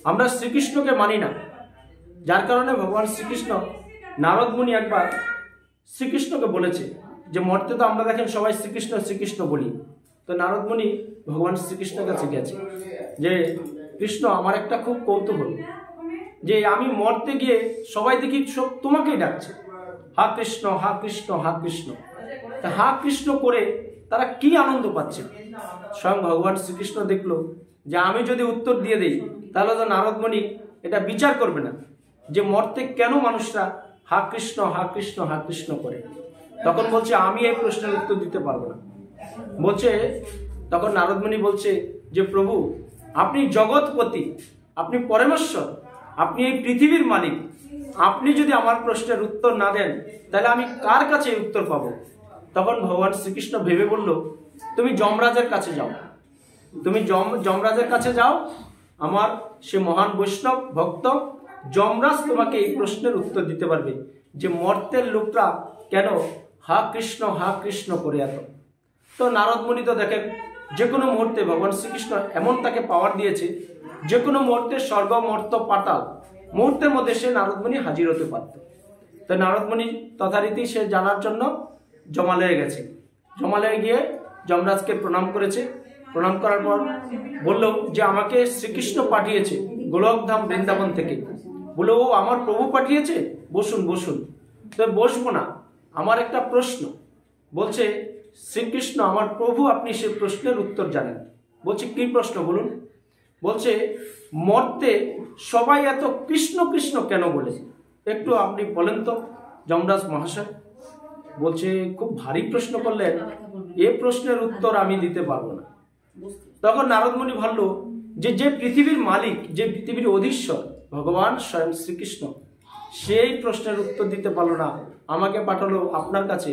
আমরা শ্রীকৃষ্ণকে মানি না, যার কারণে ভগবান শ্রীকৃষ্ণ নারদ মুনি একবার শ্রীকৃষ্ণকে বলেছে যে মর্তে তো আমরা দেখেন সবাই শ্রীকৃষ্ণ শ্রীকৃষ্ণ বলি, তো নারদ মুনি ভগবান শ্রীকৃষ্ণের কাছে গেছে যে কৃষ্ণ আমার একটা খুব কৌতূহল, যে আমি মরতে গিয়ে সবাই দেখি সব তোমাকেই ডাকছে, হা কৃষ্ণ হা কৃষ্ণ হা কৃষ্ণ, হা কৃষ্ণ করে তারা কি আনন্দ পাচ্ছে। স্বয়ং ভগবান শ্রীকৃষ্ণ দেখলো যে আমি যদি উত্তর দিয়ে দেই তাহলে তো নারদ মুনি এটা বিচার করবে না যে মর্তে কেন মানুষরা হা কৃষ্ণ হা কৃষ্ণ হা কৃষ্ণ করে। তখন বলছে আমি এই প্রশ্নের উত্তর দিতে পারবো না। বলছে তখন নারদ মুনি বলছে যে প্রভু আপনি জগৎপতি, আপনি পরমেশ্বর, আপনি এই পৃথিবীর মালিক, আপনি যদি আমার প্রশ্নের উত্তর না দেন তাহলে আমি কার কাছে উত্তর পাবো। তখন ভগবান শ্রীকৃষ্ণ ভেবে বলল তুমি যমরাজের কাছে যাও, তুমি যমরাজের কাছে যাও, আমার সে মহান বৈষ্ণব ভক্ত যমরাজ তোমাকে এই প্রশ্নের উত্তর দিতে পারবে যে মর্তের লোকরা কেন হা কৃষ্ণ করে এত। তো নারদ মুনি তো দেখেন যে কোনো মুহূর্তে ভগবান শ্রীকৃষ্ণ এমন তাকে পাওয়ার দিয়েছে, যে কোনো মুহূর্তে স্বর্গ মর্ত পাতাল মুহূর্তের মধ্যে সে নারদ মুনি হাজির হতে পারত। তো নারদ মুনি তথারীতি সে জানার জন্য জমালয়ে গেছে, জমালয়ে গিয়ে যমরাজকে প্রণাম করেছে। প্রণাম করার পর বলল যে আমাকে শ্রীকৃষ্ণ পাঠিয়েছে গোলকধাম বৃন্দাবন থেকে, বলে ও আমার প্রভু পাঠিয়েছে, বসুন বসুন। তো বসবো না, আমার একটা প্রশ্ন। বলছে শ্রীকৃষ্ণ আমার প্রভু, আপনি সে প্রশ্নের উত্তর জানেন। বলছে কি প্রশ্ন বলুন। বলছে মর্তে সবাই এত কৃষ্ণ কৃষ্ণ কেন বলে, একটু আপনি বলেন তো যমরাজ মহাশয়। বলছে খুব ভারী প্রশ্ন করলেন, এ প্রশ্নের উত্তর আমি দিতে পারবো না। তখন নারদ মুনি ভাবল যে পৃথিবীর মালিক, যে পৃথিবীর অধীশ্বর ভগবান স্বয়ং শ্রীকৃষ্ণ, সেই প্রশ্নের উত্তর দিতে পারলো না, আমাকে পাঠালো আপনার কাছে,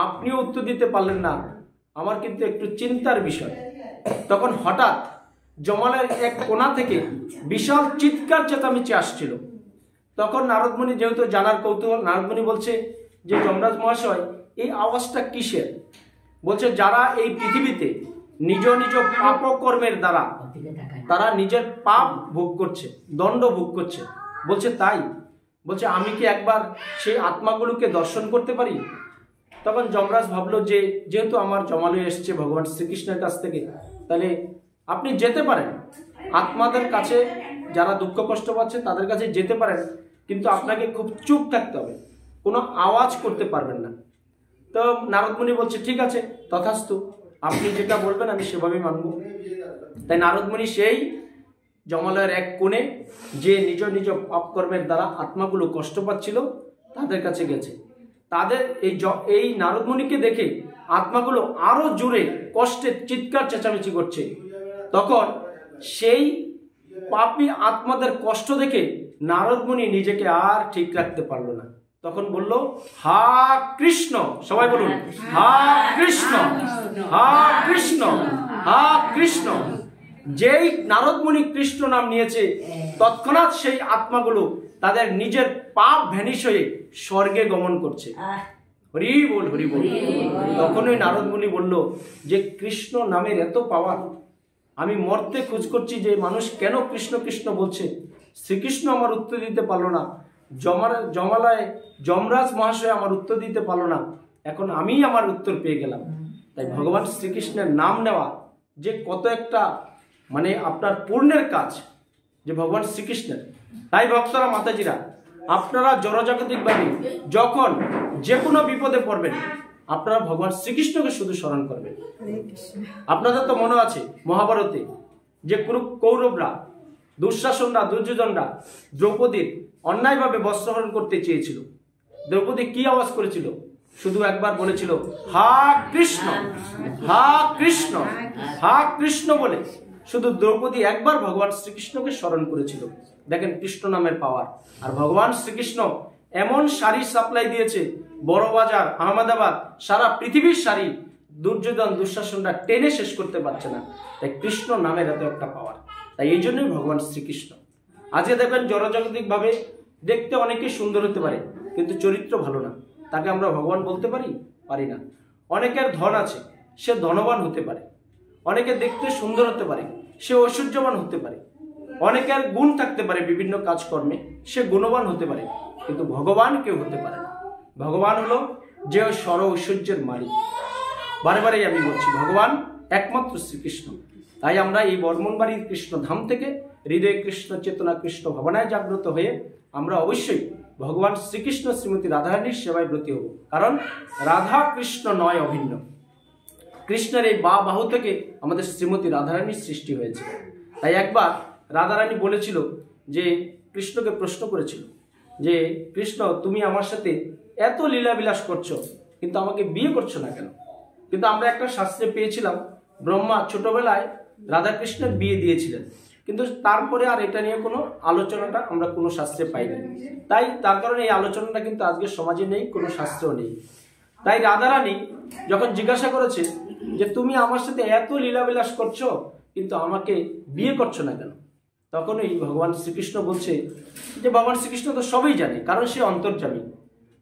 আপনিও উত্তর দিতে পারলেন না, আমার কিন্তু একটু চিন্তার বিষয়। তখন হঠাৎ জমালের এক কোণা থেকে বিশাল চিৎকার চেঁচামেচি আসছিল। তখন নারদ মুনি যেহেতু জানার কৌতূহল, নারদ মুনি বলছে যে যমরাজ মহাশয় এই আওয়াজটা কিসের। বলছে যারা এই পৃথিবীতে নিজ নিজ পাপ কর্মের দ্বারা তারা নিজের পাপ ভোগ করছে, দণ্ড ভোগ করছে। বলছে তাই। বলছে আমি কি একবার সেই আত্মাগুলোকে দর্শন করতে পারি। তখন যমরাজ ভাবলো যে যেহেতু আমার জমালয়ে এসছে ভগবান শ্রীকৃষ্ণের কাছ থেকে, তাহলে আপনি যেতে পারেন আত্মাদের কাছে, যারা দুঃখ কষ্ট পাচ্ছে তাদের কাছে যেতে পারেন, কিন্তু আপনাকে খুব চুপ থাকতে হবে, কোনো আওয়াজ করতে পারবেন না। তো নারদ মুনি বলছে ঠিক আছে তথাস্তু, আপনি যেটা বলবেন আমি সেভাবেই মানব। তাই নারদ মুনি সেই জমালয়ের এক কোণে যে নিজ নিজ পাপ কর্মের দ্বারা আত্মাগুলো কষ্ট পাচ্ছিল তাদের কাছে গেছে। তাদের এই নারদ মুনিকে দেখে আত্মাগুলো আরো জোরে কষ্টে চিৎকার চেঁচামেচি করছে। তখন সেই পাপী আত্মাদের কষ্ট দেখে নারদ মুনি নিজেকে আর ঠিক রাখতে পারলো না। তখন বলল হা কৃষ্ণ, সবাই বলুন হা কৃষ্ণ হা কৃষ্ণ হা কৃষ্ণ। যেই নারদ মুনি কৃষ্ণ নাম নিয়েছে তৎক্ষণাৎ সেই আত্মাগুলো তাদের নিজের পাপ ভ্যানিশ হয়ে স্বর্গে গমন করছে। হরি বল হরি বল। তখনই নারদ মুনি বলল যে কৃষ্ণ নামের এত পাওয়ার, আমি মর্তে খোঁজ করছি যে মানুষ কেন কৃষ্ণ কৃষ্ণ বলছে, শ্রীকৃষ্ণ আমার উত্তর দিতে পারলো না, জমালয়ে যমরাজ মহাশয় আমার উত্তর দিতে পারলো না, এখন আমি আমার উত্তর পেয়ে গেলাম। তাই ভগবান শ্রীকৃষ্ণের নাম নেওয়া যে কত একটা মানে আপনার পুণ্যের কাজ যে ভগবান শ্রীকৃষ্ণের। তাই ভক্তরা মাতাজিরা আপনারা জড়জাগতিকভাবে যখন যে কোনো বিপদে পড়বেন আপনারা ভগবান শ্রীকৃষ্ণকে শুধু স্মরণ করবেন। আপনাদের তো মনে আছে মহাভারতে যে কৌরবরা, দুঃশাসনরা, দুর্যোধনরা দ্রৌপদীর অন্যায়ভাবে বস্ত্রহরণ করতে চেয়েছিল। দ্রৌপদী কি আওয়াজ করেছিল, শুধু একবার বলেছিল হা কৃষ্ণ হা কৃষ্ণ হা কৃষ্ণ বলে শুধু দ্রৌপদী একবার ভগবান শ্রীকৃষ্ণকে স্মরণ করেছিল। দেখেন কৃষ্ণ নামের পাওয়ার। আর ভগবান শ্রীকৃষ্ণ এমন শাড়ি সাপ্লাই দিয়েছে, বড়বাজার আহমেদাবাদ সারা পৃথিবীর শাড়ি দুর্যোধন দুঃশাসনরা টেনে শেষ করতে পারছে না। তাই কৃষ্ণ নামের এত একটা পাওয়ার। তাই এই জন্যই ভগবান শ্রীকৃষ্ণ। আজকে দেখবেন জড়জাগতিকভাবে দেখতে অনেকে সুন্দর হতে পারে কিন্তু চরিত্র ভালো না, তাকে আমরা ভগবান বলতে পারি না। অনেকের ধন আছে, সে ধনবান হতে পারে, অনেকে দেখতে সুন্দর হতে পারে, সে ঐশ্বর্যবান হতে পারে, অনেকের গুণ থাকতে পারে বিভিন্ন কাজকর্মে, সে গুণবান হতে পারে, কিন্তু ভগবান কেউ হতে পারে না। ভগবান হলো যে সর ঐশ্বর্যের মালিক। বারে বারেই আমি বলছি, ভগবান একমাত্র শ্রীকৃষ্ণ। তাই আমরা এই বর্মনবাড়ির কৃষ্ণ ধাম থেকে হৃদয়ে কৃষ্ণ চেতনা, কৃষ্ণ ভাবনায় জাগ্রত হয়ে আমরা অবশ্যই ভগবান শ্রীকৃষ্ণ শ্রীমতী রাধারানীর সেবায় ব্রতী হব। কারণ রাধা কৃষ্ণ নয় অভিন্ন। কৃষ্ণের এই বাহু থেকে আমাদের শ্রীমতী রাধারানীর সৃষ্টি হয়েছে। তাই একবার রাধারানী বলেছিল যে, কৃষ্ণকে প্রশ্ন করেছিল যে, কৃষ্ণ তুমি আমার সাথে এত লীলাবিলাস করছো, কিন্তু আমাকে বিয়ে করছো না কেন? কিন্তু আমরা একটা শাস্ত্রে পেয়েছিলাম, ব্রহ্মা ছোটবেলায় রাধাকৃষ্ণের বিয়ে দিয়েছিলেন, কিন্তু তারপরে আর এটা নিয়ে কোনো আলোচনাটা আমরা কোনো শাস্ত্রে পাইনি। তাই তার কারণে এই আলোচনাটা কিন্তু আজকে সমাজে নেই, কোনো শাস্ত্রেও নেই। তাই রাধারানী যখন জিজ্ঞাসা করেছে যে তুমি আমার সাথে এত লীলাবিলাস করছো, কিন্তু আমাকে বিয়ে করছো না কেন, তখনই ভগবান শ্রীকৃষ্ণ বলছে যে ভগবান শ্রীকৃষ্ণ তো সবই জানে, কারণ সে অন্তর্যামী।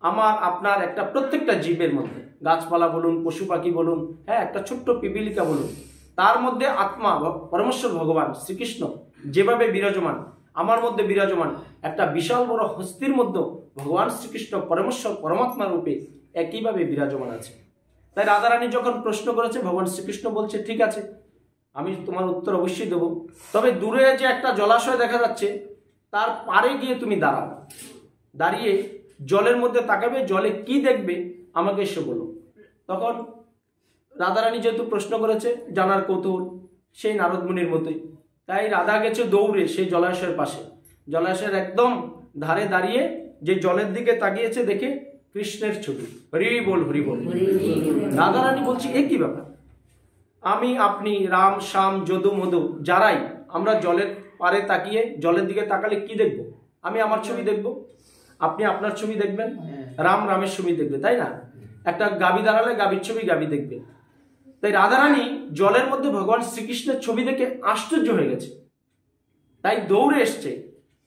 আমার আপনার একটা প্রত্যেকটা জীবের মধ্যে, গাছপালা বলুন, পশু পাখি বলুন, হ্যাঁ, একটা ছোট্ট পিপিলিকা বলুন, তার মধ্যে আত্মা পরমেশ্বর ভগবান শ্রীকৃষ্ণ যেভাবে বিরাজমান, আমার মধ্যে বিরাজমান, একটা বিশাল বড় হস্তির মধ্যে ভগবান শ্রীকৃষ্ণ পরমেশ্বর পরমাত্মা রূপে একইভাবে বিরাজমান আছে। তাই রাধারানী যখন প্রশ্ন করেছে, ভগবান শ্রীকৃষ্ণ বলছে ঠিক আছে, আমি তোমার উত্তর অবশ্যই দেবো, তবে দূরে যে একটা জলাশয় দেখা যাচ্ছে তার পাড়ে গিয়ে তুমি দাঁড়াও, দাঁড়িয়ে জলের মধ্যে তাকাবে, জলে কি দেখবে আমাকে এসে বলো। তখন রাধারানী যেহেতু প্রশ্ন করেছে, জানার কৌতূহল, সেই নারদ মুনির মতোই, তাই রাধা গেছে দৌড়ে সেই জলাশয়ের পাশে, জলাশয়ের একদম ধারে দাঁড়িয়ে যে জলের দিকে তাকিয়েছে, দেখে কৃষ্ণের ছবি। হরি বল, হরি বল। রাধারানী বলছি এ কি ব্যাপার, আমি আপনি রাম শ্যাম যদু মধু যারাই আমরা জলের পারে তাকিয়ে জলের দিকে তাকালে কি দেখব? আমি আমার ছবি দেখব, আপনি আপনার ছবি দেখবেন, রাম রামের ছবি দেখবে, তাই না? একটা গাভী দাঁড়ালে গাভীর ছবি গাভী দেখবে। তাই রাধারানী জলের মধ্যে ভগবান শ্রীকৃষ্ণের ছবি দেখে আশ্চর্য হয়ে গেছে, তাই দৌড়ে এসছে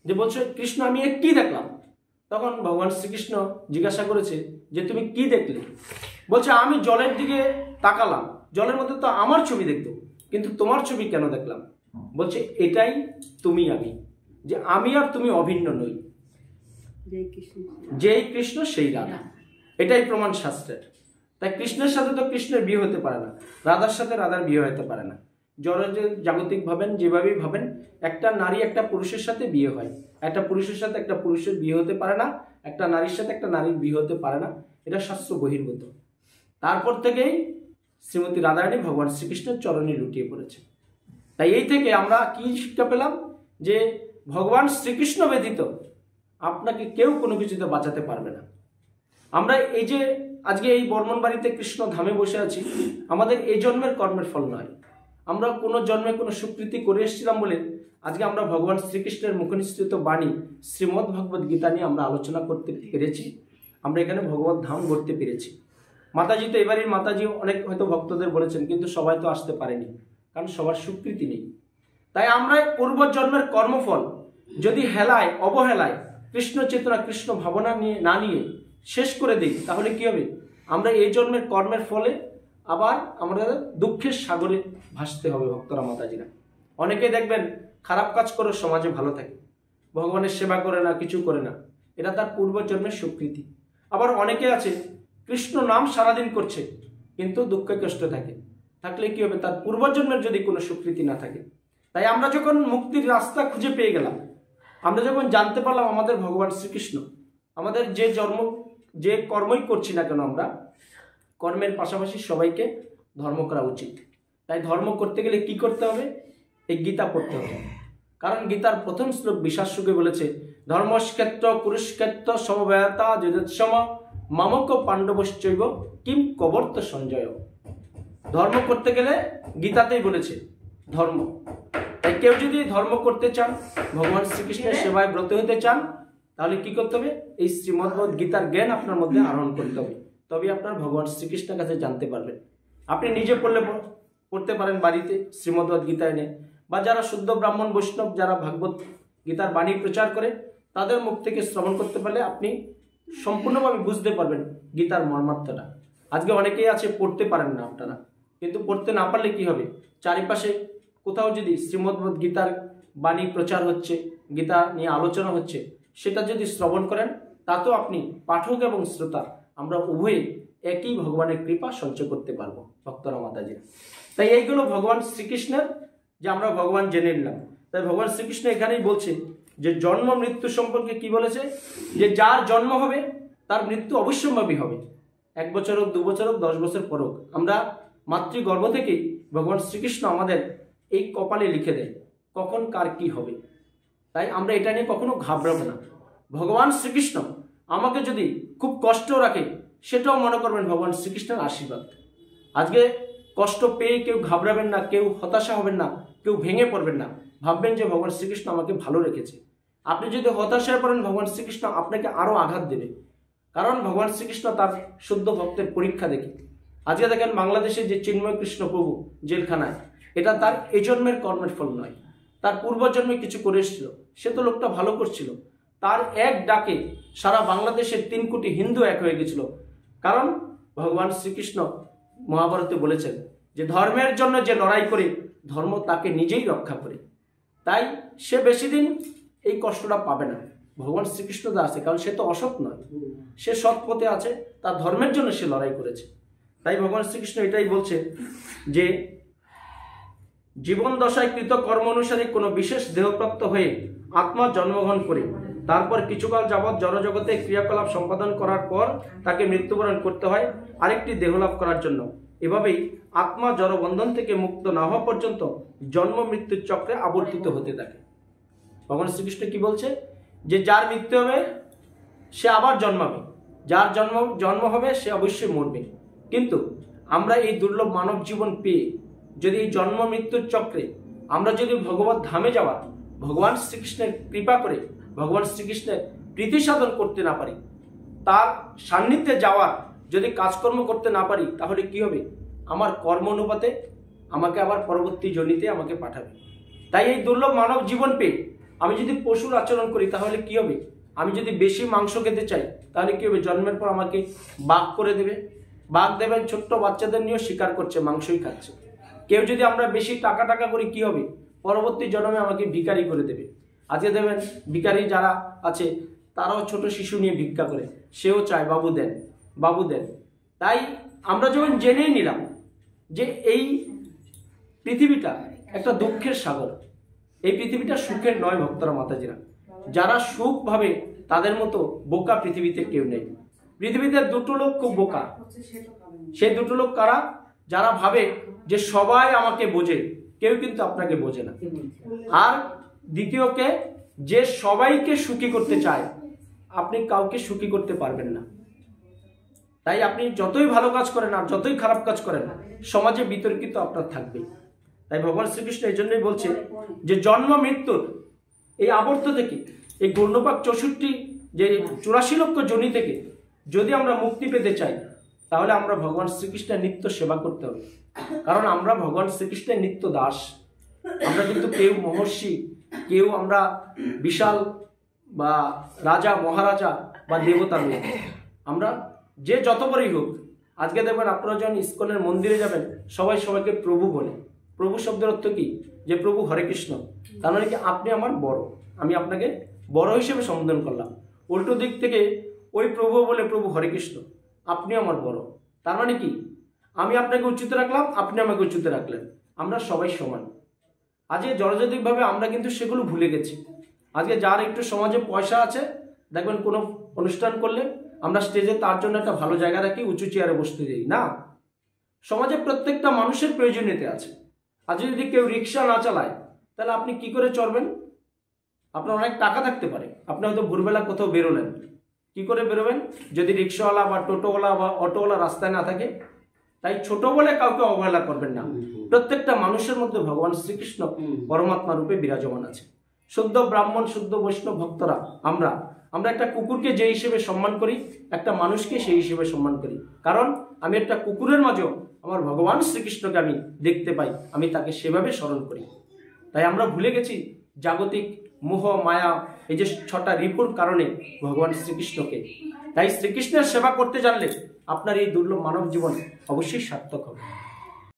যে বলছে কৃষ্ণ আমি এ কি দেখলাম? তখন ভগবান শ্রীকৃষ্ণ জিজ্ঞাসা করেছে যে তুমি কি দেখলে? বলছে আমি জলের দিকে তাকালাম, জলের মধ্যে তো আমার ছবি দেখতো, কিন্তু তোমার ছবি কেন দেখলাম? বলছে এটাই তুমি আমি, যে আমি আর তুমি অভিন্ন নই, যেই কৃষ্ণ সেই রাধা, এটাই প্রমাণ শাস্ত্রের। তাই কৃষ্ণের সাথে তো কৃষ্ণের বিয়ে হতে পারে না, রাধার সাথে রাধার বিয়ে হতে পারে না। জড় যে জাগতিক ভাবেন, যেভাবেই ভাবেন, একটা নারী একটা পুরুষের সাথে বিয়ে হয়, একটা পুরুষের সাথে একটা পুরুষের বিয়ে হতে পারে না, একটা নারীর সাথে একটা নারীর বিয়ে হতে পারে না, এটা শাস্ত্র বহির্ভূত। তারপর থেকেই শ্রীমতী রাধারানী ভগবান শ্রীকৃষ্ণের চরণে লুটিয়ে পড়েছে। তাই এই থেকে আমরা কি শিক্ষা পেলাম? যে ভগবান শ্রীকৃষ্ণ ব্যতীত আপনাকে কেউ কোনো কিছুতে বাঁচাতে পারবে না। আমরা এই যে আজকে এই বর্মনবাড়িতে কৃষ্ণ ধামে বসে আছি, আমাদের এই জন্মের কর্মের ফল নয়। আমরা কোনো জন্মে কোনো সুকৃতি করে এসেছিলাম বলে আজকে আমরা ভগবান শ্রীকৃষ্ণের মুখনিসৃত বাণী শ্রীমদ্ ভগবদ গীতা নিয়ে আমরা আলোচনা করতে পেরেছি, আমরা এখানে ভগবত ধাম গড়তে পেরেছি। মাতাজি তো এবারের মাতাজি অনেক হয়তো ভক্তদের বলেছেন, কিন্তু সবাই তো আসতে পারেনি, কারণ সবার স্বীকৃতি নেই। তাই আমরা পূর্বজন্মের কর্মফল যদি হেলায় অবহেলায় কৃষ্ণ চেতনা কৃষ্ণ ভাবনা নিয়ে না নিয়ে শেষ করে দিই, তাহলে কি হবে? আমরা এই জন্মের কর্মের ফলে আবার আমাদের দুঃখের সাগরে ভাসতে হবে। ভক্তরা মাতাজিরা অনেকে দেখবেন খারাপ কাজ করে সমাজে ভালো থাকে, ভগবানের সেবা করে না, কিছু করে না, এটা তার পূর্বজন্মের স্বীকৃতি। আবার অনেকে আছে কৃষ্ণ নাম সারাদিন করছে, কিন্তু দুঃখে কষ্ট থাকে, থাকলে কি হবে? তার পূর্বজন্মের যদি কোনো স্বীকৃতি না থাকে। তাই আমরা যখন মুক্তির রাস্তা খুঁজে পেয়ে গেলাম, আমরা যখন জানতে পারলাম আমাদের ভগবান শ্রীকৃষ্ণ, আমাদের যে কর্মই করছি না কেন, আমরা কর্মের পাশাপাশি সবাইকে ধর্ম করা উচিত। তাই ধর্ম করতে গেলে কি করতে হবে? এই গীতা পড়তে হবে। কারণ গীতার প্রথম শ্লোক বিশাশুকে বলেছে, ধর্মক্ষেত্র কুরুক্ষেত্র সমবেতা যুদ্ধসম মামক পাণ্ডবশ্চৈব কিম কবর্ত সঞ্জয়। ধর্ম করতে গেলে গীতাতেই বলেছে ধর্ম। তাই কেউ যদি ধর্ম করতে চান, ভগবান শ্রীকৃষ্ণের সেবায় ব্রত হতে চান, তাহলে কি করতে হবে? এই শ্রীমদ্ভগবদ গীতার জ্ঞান আপনার মধ্যে আহরণ করতে হবে, তবে আপনার ভগবান শ্রীকৃষ্ণের কাছে জানতে পারবেন। আপনি নিজে পড়তে পারেন বাড়িতে শ্রীমদ্ভগবদ গীতা এনে, বা যারা শুদ্ধ ব্রাহ্মণ বৈষ্ণব যারা ভাগবত গীতার বাণী প্রচার করে, তাদের মুখ থেকে শ্রবণ করতে পারলে আপনি সম্পূর্ণভাবে বুঝতে পারবেন গীতার মর্মার্থটা। আজকে অনেকেই আছে পড়তে পারেন না আপনারা, কিন্তু পড়তে না পারলে কি হবে? চারিপাশে কোথাও যদি শ্রীমদ্ভগবদ গীতার বাণী প্রচার হচ্ছে, গীতা নিয়ে আলোচনা হচ্ছে, সেটা যদি শ্রবণ করেন তাতেও আপনি পাঠক এবং শ্রোতা আমরা উভয়ে একই ভগবানের কৃপা সঞ্চয় করতে পারবো ভক্তরা মাতাজি। তাই এইগুলো ভগবান শ্রীকৃষ্ণের যে আমরা ভগবান জেনে নিলাম। তাই ভগবান শ্রীকৃষ্ণ এখানেই বলছে যে জন্ম মৃত্যু সম্পর্কে কি বলেছে, যে যার জন্ম হবে তার মৃত্যু অবশ্যম্ভাবী হবে, 1 বছর হোক, 2 বছর হোক, 10 বছর পর হোক। আমরা মাতৃগর্ভ থেকেই ভগবান শ্রীকৃষ্ণ আমাদের এই কপালে লিখে দেয় কখন কার কি হবে। তাই আমরা এটা নিয়ে কখনো ঘাবড়াবো না। ভগবান শ্রীকৃষ্ণ আমাকে যদি খুব কষ্ট রাখে সেটাও মনে করবেন ভগবান শ্রীকৃষ্ণের আশীর্বাদ। আজকে কষ্ট পেয়ে কেউ ঘাবড়াবেন না, কেউ হতাশা হবেন না, কেউ ভেঙে পড়বেন না, ভাববেন যে ভগবান শ্রীকৃষ্ণ আমাকে ভালো রেখেছে। আপনি যদি হতাশায় পড়েন ভগবান শ্রীকৃষ্ণ আপনাকে আরো আঘাত দেবে, কারণ ভগবান শ্রীকৃষ্ণ তার শুদ্ধ ভক্তের পরীক্ষা দেখে। আজকে দেখেন বাংলাদেশে যে চিন্ময় কৃষ্ণ প্রভু জেলখানায়, এটা তার এই জন্মের কর্মের ফল নয়, তার পূর্বজন্মে কিছু করে এসেছিল, সে তো লোকটা ভালো করছিল। তার এক ডাকে সারা বাংলাদেশের 3 কোটি হিন্দু এক হয়ে গেছিল, কারণ ভগবান শ্রীকৃষ্ণ মহাভারতে বলেছেন যে ধর্মের জন্য যে লড়াই করে ধর্ম তাকে নিজেই রক্ষা করে। তাই সে বেশি দিন এই কষ্টটা পাবে না, ভগবান শ্রীকৃষ্ণ দা আছে, কারণ সে তো অসৎ নয়, সে সৎ পথে আছে, তার ধর্মের জন্য সে লড়াই করেছে। তাই ভগবান শ্রীকৃষ্ণ এটাই বলছে যে জীবন দশায় কৃত কর্ম অনুসারে কোনো বিশেষ দেহপ্রাপ্ত হয়ে আত্মা জন্মগ্রহণ করে তারপর কিছুকাল যাবৎ জড়জগতে ক্রিয়াকলাপ সম্পাদন করার পর তাকে মৃত্যুবরণ করতে হয় আরেকটি দেহলাভ করার জন্য। এভাবেই আত্মা জড়বন্ধন থেকে মুক্ত না হওয়া পর্যন্ত জন্ম মৃত্যুর চক্রে আবর্তিত হতে থাকে। ভগবান শ্রীকৃষ্ণ কি বলছে, যে যার মৃত্যু হবে সে আবার জন্মাবে, যার জন্ম হবে সে অবশ্যই মরবে। কিন্তু আমরা এই দুর্লভ মানব জীবন পেয়ে যদি এই জন্ম মৃত্যুর চক্রে আমরা যদি ভগবত ধামে যাওয়া, ভগবান শ্রীকৃষ্ণের কৃপা করে ভগবান শ্রীকৃষ্ণের প্রীতি সাধন করতে না পারি, তার সান্নিধ্যে যাওয়ার যদি কাজকর্ম করতে না পারি, তাহলে কি হবে, আমার কর্ম অনুপাতে আমাকে আবার পরবর্তী জনিতে আমাকে পাঠাবে। তাই এই দুর্লভ মানব জীবন পেয়ে আমি যদি পশুর আচরণ করি তাহলে কি হবে, আমি যদি বেশি মাংস খেতে চাই তাহলে কি হবে, জন্মের পর আমাকে বাঘ করে দেবে। বাঘ দেবেন ছোট্ট বাচ্চাদের নিয়েও শিকার করছে, মাংসই খাচ্ছে। কেউ যদি আমরা বেশি টাকা করি কি হবে, পরবর্তী জন্মে আমাকে ভিখারি করে দেবে। আজকে দেবেন ভিখারি যারা আছে তারাও ছোট শিশু নিয়ে ভিক্ষা করে, সেও চায় বাবু দেন, বাবু দেন। তাই আমরা যখন জেনেই নিলাম যে এই পৃথিবীটা একটা দুঃখের সাগর, এই পৃথিবীটা সুখের নয় ভক্তরা মাতাজিরা, যারা সুখ ভাবে তাদের মতো বোকা পৃথিবীতে কেউ নেই। পৃথিবীতে 2টো লোক খুব বোকা, সেই 2টো লোক কারা, যারা ভাবে যে সবাই আমাকে বোঝে, কেউ কিন্তু আপনাকে বোঝে না। আর দ্বিতীয়কে যে সবাইকে সুখী করতে চায়, আপনি কাউকে সুখী করতে পারবেন না। তাই আপনি যতই ভালো কাজ করেন আর যতই খারাপ কাজ করেন, সমাজে বিতর্কিত আপনার থাকবে। তাই ভগবান শ্রীকৃষ্ণ এই জন্যই বলছে যে জন্ম মৃত্যুর এই আবর্ত থেকে, এই গৌরপাক 64 যে 84 লক্ষ জনি থেকে যদি আমরা মুক্তি পেতে চাই, তাহলে আমরা ভগবান শ্রীকৃষ্ণের নিত্য সেবা করতে হবে। কারণ আমরা ভগবান শ্রীকৃষ্ণের নিত্য দাস। আমরা কিন্তু কেউ মহর্ষি, কেউ আমরা বিশাল বা রাজা মহারাজা বা দেবতা নই। আমরা যে যত বড়ই হোক, আজকে দেখবেন আপনারা যখন ইস্কনের মন্দিরে যাবেন সবাই সবাইকে প্রভু বলে। প্রভু শব্দের অর্থ কি, যে প্রভু হরে কৃষ্ণ, তার মানে কি আপনি আমার বড়, আমি আপনাকে বড় হিসেবে সম্বোধন করলাম। উল্টো দিক থেকে ওই প্রভু বলে প্রভু হরে কৃষ্ণ, আপনি আমার বড়, তার মানে কি আমি আপনাকে উচ্চতে রাখলাম, আপনি আমাকে উচ্চতে রাখলেন, আমরা সবাই সমান। আজকে জড়জাতিকভাবে আমরা কিন্তু সেগুলো ভুলে গেছি। আজকে যার একটু সমাজে পয়সা আছে, দেখবেন কোনো অনুষ্ঠান করলে আমরা স্টেজে তার জন্য একটা ভালো জায়গা রাখি, উঁচু চেয়ারে বসতে দিই না। সমাজে প্রত্যেকটা মানুষের প্রয়োজনীয়তা আছে। আজ যদি কেউ রিক্সা না চালায় তাহলে আপনি কি করে চড়বেন? আপনার অনেক টাকা থাকতে পারে, আপনি হয়তো ভোরবেলা কোথাও বেরোলেন, কি করে বেরোবেন যদি রিক্সাওয়ালা বা টোটোওয়ালা বা অটোওয়ালা রাস্তায় না থাকে? তাই ছোট বলে কাউকে অবহেলা করবেন না। প্রত্যেকটা মানুষের মধ্যে ভগবান শ্রীকৃষ্ণ পরমাত্মা রূপে বিরাজমান আছে। শুদ্ধ ব্রাহ্মণ, শুদ্ধ বৈষ্ণব ভক্তরা আমরা একটা কুকুরকে যে হিসেবে সম্মান করি, একটা মানুষকে সেই হিসেবে সম্মান করি। কারণ আমি একটা কুকুরের মাঝেও আমার ভগবান শ্রীকৃষ্ণকে আমি দেখতে পাই, আমি তাকে সেভাবে স্মরণ করি। তাই আমরা ভুলে গেছি জাগতিক মোহ মায়া, এই যে 6টা রিপুর কারণে ভগবান শ্রীকৃষ্ণকে। তাই শ্রীকৃষ্ণের সেবা করতে জানলে আপনার এই দুর্লভ মানব জীবন অবশ্যই সার্থক হবে।